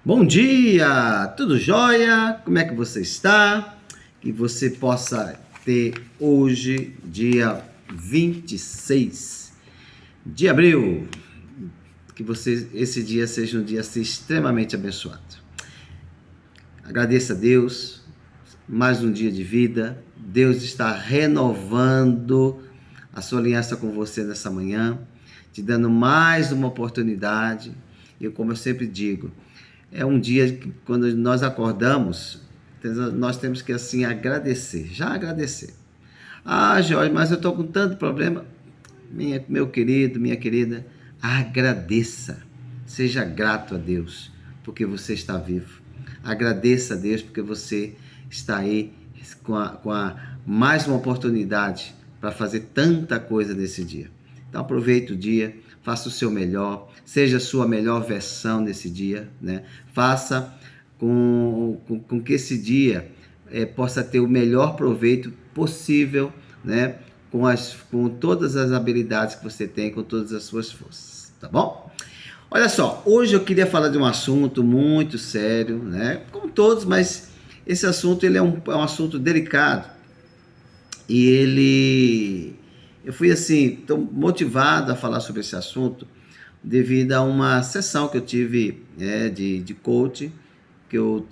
Bom dia, tudo jóia? Como é que você está? Que você possa ter hoje, dia 26 de abril, que esse dia seja um dia assim, extremamente abençoado. Agradeça a Deus, mais um dia de vida. Deus está renovando a sua aliança com você nessa manhã, te dando mais uma oportunidade. E como eu sempre digo, é um dia que quando nós acordamos, nós temos que assim agradecer, já agradecer. Ah, Jorge, mas eu estou com tanto problema. Meu querido, minha querida, agradeça. Seja grato a Deus, porque você está vivo. Agradeça a Deus, porque você está aí com mais uma oportunidade para fazer tanta coisa nesse dia. Então aproveite o dia, faça o seu melhor, seja a sua melhor versão nesse dia, né? Faça com que esse dia possa ter o melhor proveito possível, né? Com todas as habilidades que você tem, com todas as suas forças, tá bom? Olha só, hoje eu queria falar de um assunto muito sério, né? Como todos, mas esse assunto ele é um assunto delicado e eu fui assim, tão motivado a falar sobre esse assunto devido a uma sessão que eu tive de coaching, que eu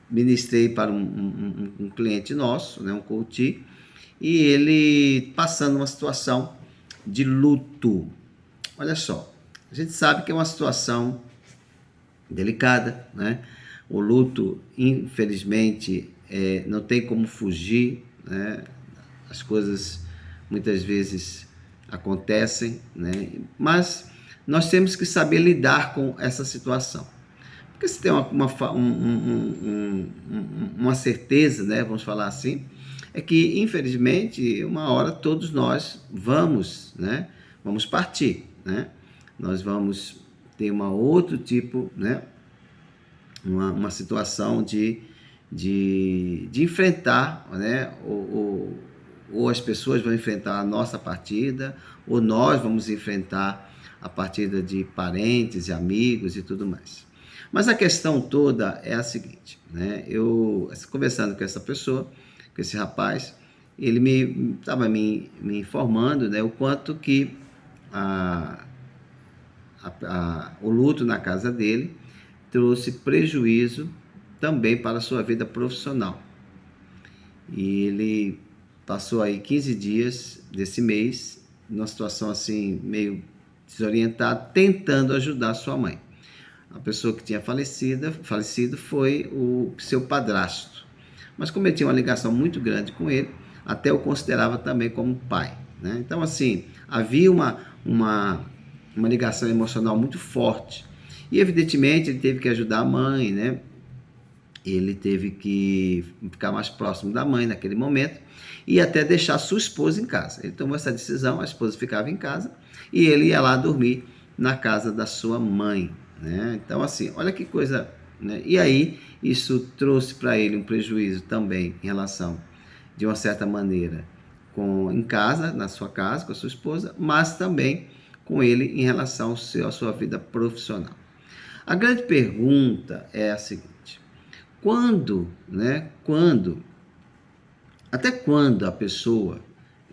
ministrei para um cliente nosso, né, um coach, e ele passando uma situação de luto. Olha só, a gente sabe que é uma situação delicada, né? O luto, infelizmente, não tem como fugir, né? As coisas muitas vezes acontecem, né? Mas nós temos que saber lidar com essa situação. Porque se tem uma certeza, né? Vamos falar assim, é que infelizmente uma hora todos nós vamos, né? Vamos partir, né? Nós vamos ter outro tipo, né? Uma situação de enfrentar, né? Ou as pessoas vão enfrentar a nossa partida, ou nós vamos enfrentar a partida de parentes e amigos e tudo mais. Mas a questão toda é a seguinte, né? Eu, conversando com essa pessoa, com esse rapaz, ele estava me informando, né, o quanto que o luto na casa dele trouxe prejuízo também para a sua vida profissional. E ele passou aí 15 dias desse mês, numa situação assim, meio desorientada, tentando ajudar sua mãe. A pessoa que tinha falecido foi o seu padrasto. Mas como ele tinha uma ligação muito grande com ele, até o considerava também como pai, né? Então, assim, havia uma ligação emocional muito forte. E, evidentemente, ele teve que ajudar a mãe, né? Ele teve que ficar mais próximo da mãe naquele momento e até deixar sua esposa em casa. Ele tomou essa decisão, a esposa ficava em casa e ele ia lá dormir na casa da sua mãe, né? Então, assim, olha que coisa, né? E aí, isso trouxe para ele um prejuízo também em relação, de uma certa maneira, em casa, na sua casa, com a sua esposa, mas também com ele em relação à sua vida profissional. A grande pergunta é a seguinte: até quando a pessoa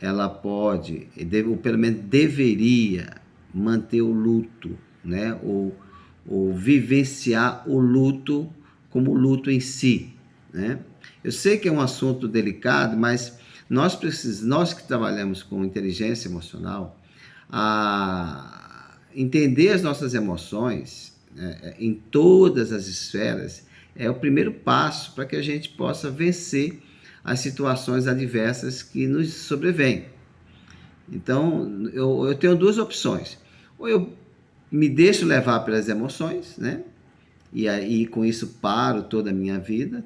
ela pode, ou pelo menos deveria, manter o luto, né? Ou vivenciar o luto como o luto em si, né? Eu sei que é um assunto delicado, mas nós que trabalhamos com inteligência emocional, a entender as nossas emoções, em todas as esferas, é o primeiro passo para que a gente possa vencer as situações adversas que nos sobrevêm. Então, eu tenho duas opções. Ou eu me deixo levar pelas emoções, né? E aí com isso paro toda a minha vida.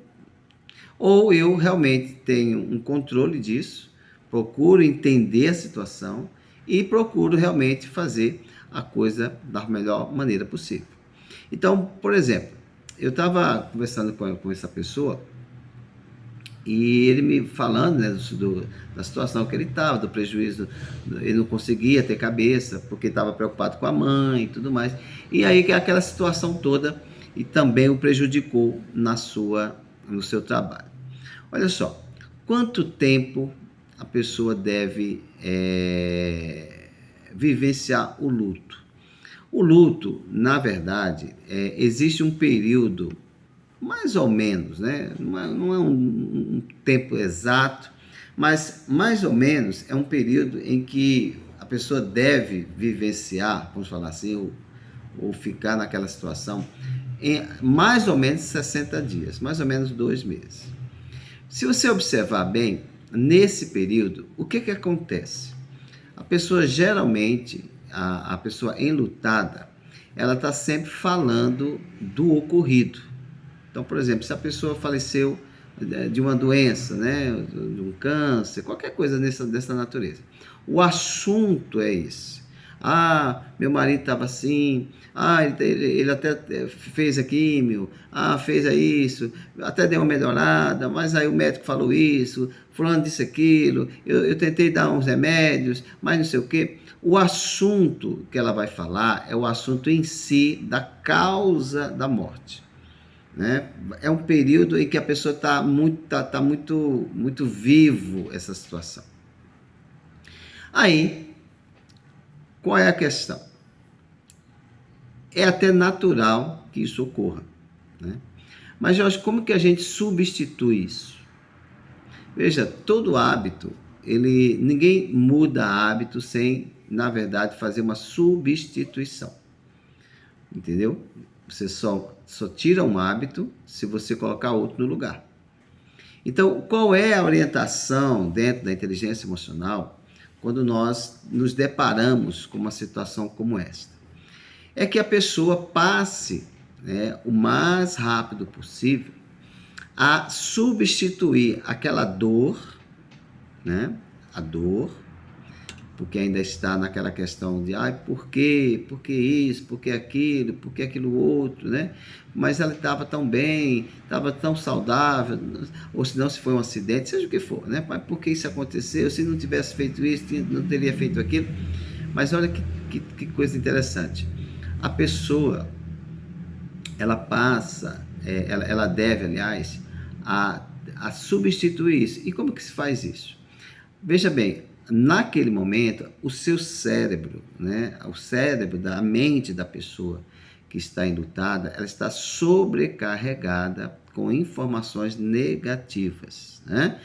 Ou eu realmente tenho um controle disso, procuro entender a situação e procuro realmente fazer a coisa da melhor maneira possível. Então, por exemplo, eu estava conversando com essa pessoa e ele me falando, né, da situação que ele estava, do prejuízo, ele não conseguia ter cabeça porque estava preocupado com a mãe e tudo mais. E aí aquela situação toda e também o prejudicou no seu trabalho. Olha só, quanto tempo a pessoa deve vivenciar o luto? O luto, na verdade, existe um período, mais ou menos, né? Não é um tempo exato, mas mais ou menos é um período em que a pessoa deve vivenciar, vamos falar assim, ou ficar naquela situação, em mais ou menos 60 dias, mais ou menos 2 meses. Se você observar bem, nesse período, o que acontece? A pessoa geralmente, a pessoa enlutada, ela está sempre falando do ocorrido. Então, por exemplo, se a pessoa faleceu de uma doença, né, de um câncer, qualquer coisa dessa natureza, o assunto é esse. Ah, meu marido estava assim, ele até fez a químio, fez isso, até deu uma melhorada, mas aí o médico falou isso, fulano disse aquilo, eu tentei dar uns remédios, mas não sei o quê. O assunto que ela vai falar é o assunto em si da causa da morte. Né? É um período em que a pessoa está muito vivo essa situação. Aí, qual é a questão? É até natural que isso ocorra, né? Mas, Jorge, como que a gente substitui isso? Veja, todo hábito, ninguém muda hábito sem, na verdade, fazer uma substituição. Entendeu? Você só tira um hábito se você colocar outro no lugar. Então, qual é a orientação dentro da inteligência emocional quando nós nos deparamos com uma situação como esta? É que a pessoa passe, né, o mais rápido possível a substituir aquela dor, né, a dor, porque ainda está naquela questão de por quê? Por que isso? Por que aquilo? Por que aquilo outro, né? Mas ela estava tão bem, estava tão saudável, ou se não, se foi um acidente, seja o que for, né? Mas por que isso aconteceu? Se não tivesse feito isso, não teria feito aquilo. Mas olha que coisa interessante. A pessoa, ela passa, ela deve, aliás, a substituir isso. E como que se faz isso? Veja bem, naquele momento, o seu cérebro, né, o cérebro da mente da pessoa que está enlutada, ela está sobrecarregada com informações negativas, né?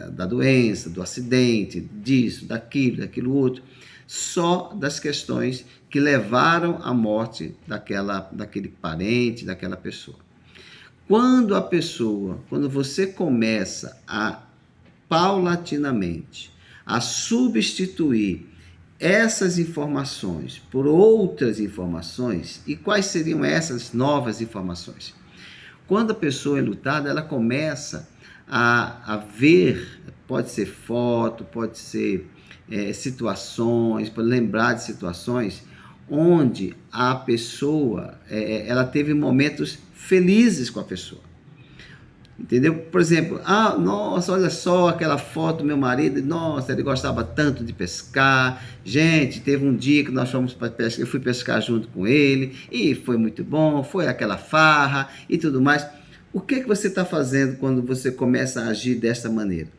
Da doença, do acidente, disso, daquilo outro, só das questões que levaram à morte daquele parente, daquela pessoa. Quando você começa a paulatinamente a substituir essas informações por outras informações, e quais seriam essas novas informações? Quando a pessoa é enlutada, ela começa a ver, pode ser foto, pode ser situações, pode lembrar de situações onde a pessoa, ela teve momentos felizes com a pessoa. Entendeu? Por exemplo, nossa, olha só aquela foto do meu marido, nossa, ele gostava tanto de pescar. Gente, teve um dia que nós fomos para pescar, eu fui pescar junto com ele, e foi muito bom, foi aquela farra e tudo mais. O que você está fazendo quando você começa a agir desta maneira?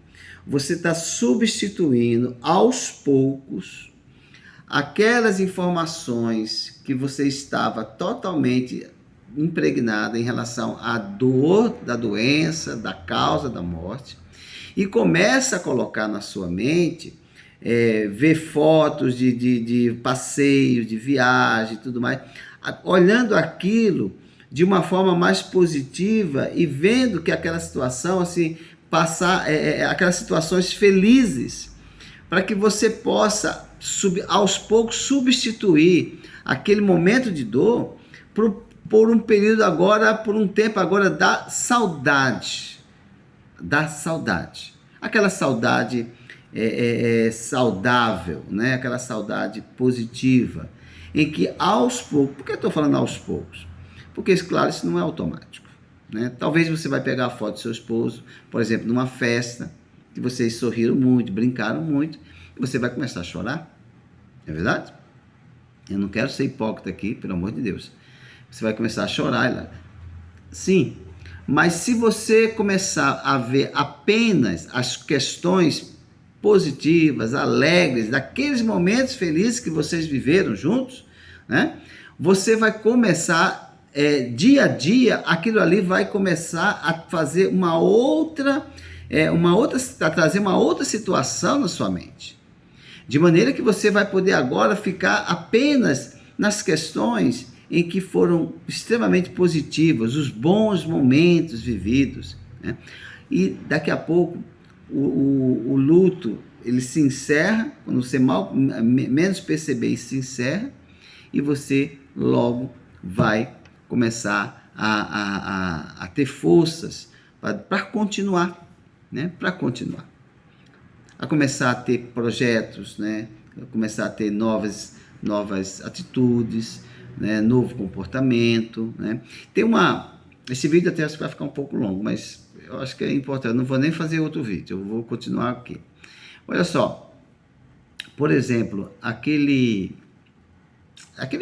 Você está substituindo aos poucos aquelas informações que você estava totalmente impregnada em relação à dor da doença, da causa da morte, e começa a colocar na sua mente, ver fotos de passeio, de viagem e tudo mais, olhando aquilo de uma forma mais positiva e vendo que aquela situação, assim, passar aquelas situações felizes, para que você possa, aos poucos, substituir aquele momento de dor por um período agora, por um tempo agora da saudade. Aquela saudade saudável, né? Aquela saudade positiva, em que aos poucos, por que eu estou falando aos poucos? Porque, claro, isso não é automático, né? Talvez você vai pegar a foto do seu esposo, por exemplo, numa festa, que vocês sorriram muito, brincaram muito, e você vai começar a chorar, é verdade? Eu não quero ser hipócrita aqui, pelo amor de Deus. Você vai começar a chorar. Sim, mas se você começar a ver apenas as questões positivas, alegres, daqueles momentos felizes que vocês viveram juntos, né? Você vai começar, dia a dia, aquilo ali vai começar a fazer a trazer uma outra situação na sua mente. De maneira que você vai poder agora ficar apenas nas questões em que foram extremamente positivas, os bons momentos vividos, né? E daqui a pouco o luto ele se encerra, quando você menos perceber, isso se encerra, e você logo vai começar a ter forças para continuar, né? Para continuar. A começar a ter projetos, né? A começar a ter novas atitudes, né? Novo comportamento, né? Esse vídeo até acho que vai ficar um pouco longo, mas eu acho que é importante. Eu não vou nem fazer outro vídeo, eu vou continuar aqui. Olha só, por exemplo, aquele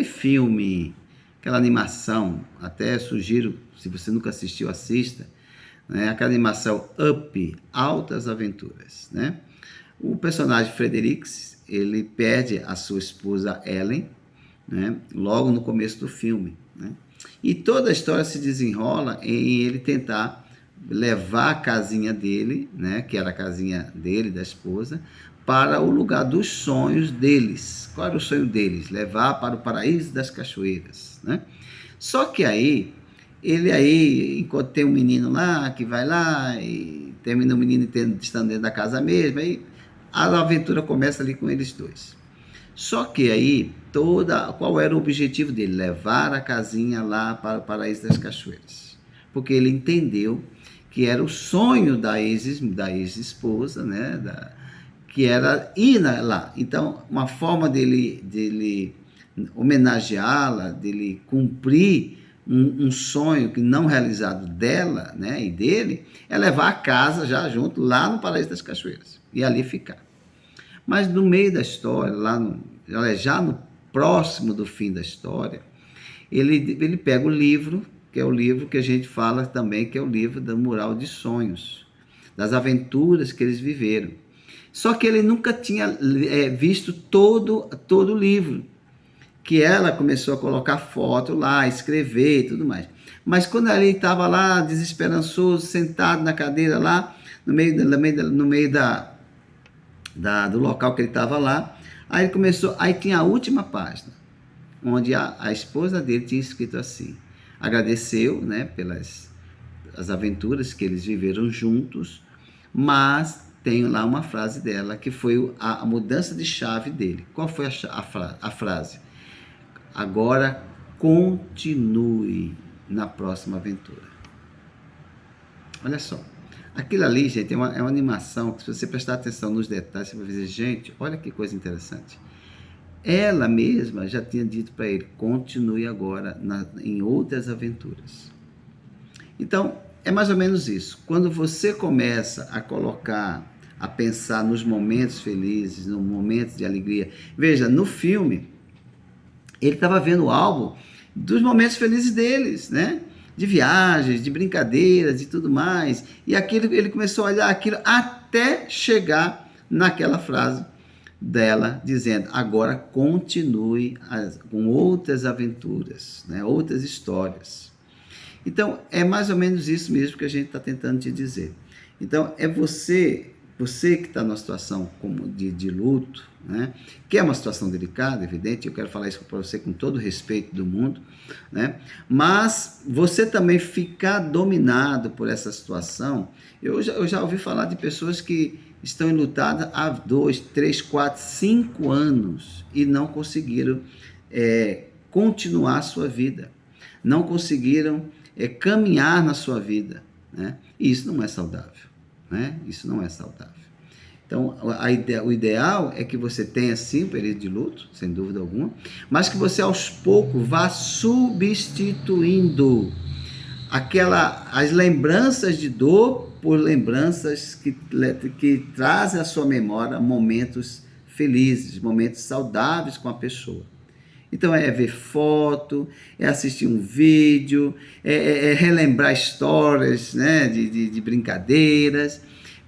filme, aquela animação, até sugiro, se você nunca assistiu, assista, né? Aquela animação Up, Altas Aventuras, né? O personagem Fredericks, ele perde a sua esposa Ellen, né? Logo no começo do filme, né? E toda a história se desenrola em ele tentar levar a casinha dele, né? Que era a casinha dele, da esposa, para o lugar dos sonhos deles. Qual era o sonho deles? Levar para o paraíso das cachoeiras, né? Só que enquanto tem um menino lá, que vai lá, e termina o menino estando dentro da casa mesmo, aí a aventura começa ali com eles dois. Só que qual era o objetivo dele? Levar a casinha lá para o paraíso das cachoeiras. Porque ele entendeu que era o sonho da ex-esposa, né? Que era ir lá. Então, uma forma dele homenageá-la, dele cumprir um sonho que não realizado dela, né, e dele, é levar a casa já junto lá no Paraíso das Cachoeiras e ali ficar. Mas no meio da história, já no próximo do fim da história, ele pega o livro, que é o livro que a gente fala também, que é o livro do Mural de Sonhos, das aventuras que eles viveram. Só que ele nunca tinha visto todo o livro, que ela começou a colocar foto lá, escrever e tudo mais. Mas quando ele estava lá, desesperançoso, sentado na cadeira lá, no meio do local que ele estava lá, aí tinha a última página, onde a esposa dele tinha escrito assim, agradeceu, né, pelas as aventuras que eles viveram juntos, mas tem lá uma frase dela, que foi a mudança de chave dele. Qual foi a frase? Agora continue na próxima aventura. Olha só. Aquilo ali, gente, é uma animação que, se você prestar atenção nos detalhes, você vai dizer, gente, olha que coisa interessante. Ela mesma já tinha dito para ele, continue agora em outras aventuras. Então, é mais ou menos isso. Quando você começa a pensar nos momentos felizes, nos momentos de alegria. Veja, no filme, ele estava vendo o álbum dos momentos felizes deles, né? De viagens, de brincadeiras e tudo mais. E ele começou a olhar aquilo até chegar naquela frase dela, dizendo, agora continue com outras aventuras, né? Outras histórias. Então, é mais ou menos isso mesmo que a gente está tentando te dizer. Então, é você que está numa situação de luto, né? Que é uma situação delicada, evidente, eu quero falar isso para você com todo o respeito do mundo, né? Mas você também ficar dominado por essa situação, eu já ouvi falar de pessoas que estão enlutadas há 2, 3, 4, 5 anos e não conseguiram continuar a sua vida, não conseguiram caminhar na sua vida, né? E isso não é saudável, né? Isso não é saudável. Então, o ideal é que você tenha sim um período de luto, sem dúvida alguma, mas que você aos poucos vá substituindo as lembranças de dor por lembranças que trazem à sua memória momentos felizes, momentos saudáveis com a pessoa. Então é ver foto, é assistir um vídeo, é relembrar histórias, né, de brincadeiras.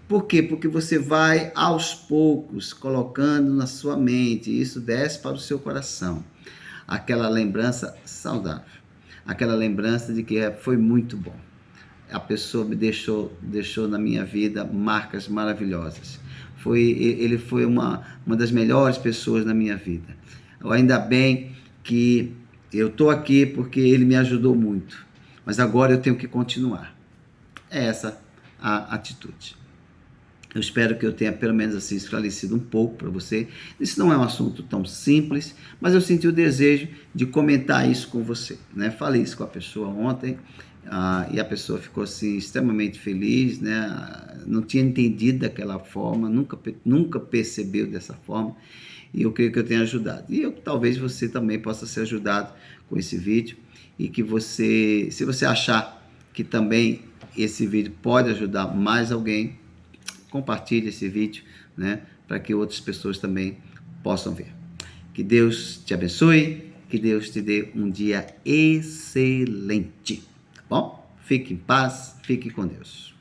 Por quê? Porque você vai aos poucos colocando na sua mente, isso desce para o seu coração, aquela lembrança saudável, aquela lembrança de que foi muito bom. A pessoa me deixou na minha vida marcas maravilhosas. Ele foi uma das melhores pessoas na minha vida. Ainda bem que eu estou aqui porque ele me ajudou muito. Mas agora eu tenho que continuar. É essa a atitude. Eu espero que eu tenha pelo menos assim esclarecido um pouco para você. Isso não é um assunto tão simples, mas eu senti o desejo de comentar isso com você, né? Falei isso com a pessoa ontem, e a pessoa ficou assim extremamente feliz, né? Não tinha entendido daquela forma, nunca percebeu dessa forma, e eu creio que eu tenha ajudado. E talvez você também possa ser ajudado com esse vídeo, e que você, se você achar que também esse vídeo pode ajudar mais alguém, compartilhe esse vídeo, né, para que outras pessoas também possam ver. Que Deus te abençoe, que Deus te dê um dia excelente, tá bom? Fique em paz, fique com Deus.